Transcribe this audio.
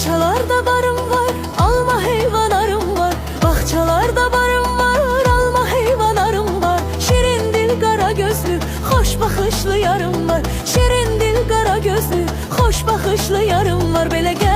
Bağçalarda barım var, alma heyvanlarım var. Bağçalarda barım var, alma heyvanlarım var. Şirin dil qara gözlü, hoş baxışlı yarım var. Şirin dil qara gözlü, hoş baxışlı yarım var. Belə gəl